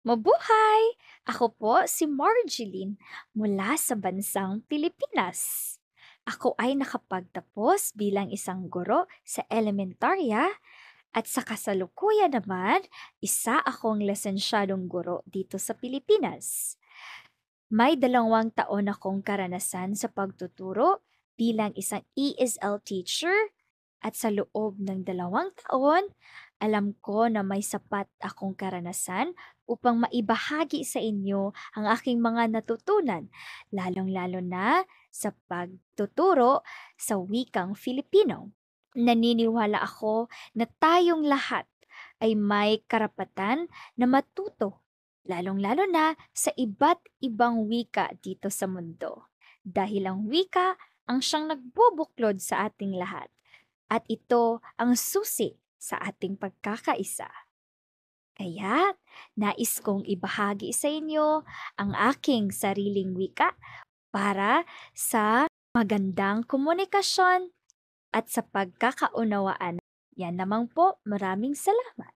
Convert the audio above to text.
Mabuhay! Ako po si Marjeline mula sa bansang Pilipinas. Ako ay nakapagtapos bilang isang guro sa elementarya at sa kasalukuyan naman, isa akong lisensyadong guro dito sa Pilipinas. May 2 taon akong karanasan sa pagtuturo bilang isang ESL teacher at sa loob ng 2 taon, alam ko na may sapat akong karanasan upang maibahagi sa inyo ang aking mga natutunan, lalong-lalo na sa pagtuturo sa wikang Filipino. Naniniwala ako na tayong lahat ay may karapatan na matuto, lalong-lalo na sa iba't ibang wika dito sa mundo. Dahil ang wika ang siyang nagbubuklod sa ating lahat. At ito ang susi sa ating pagkakaisa. Kaya, nais kong ibahagi sa inyo ang aking sariling wika para sa magandang komunikasyon at sa pagkakaunawaan. Yan naman po, maraming salamat.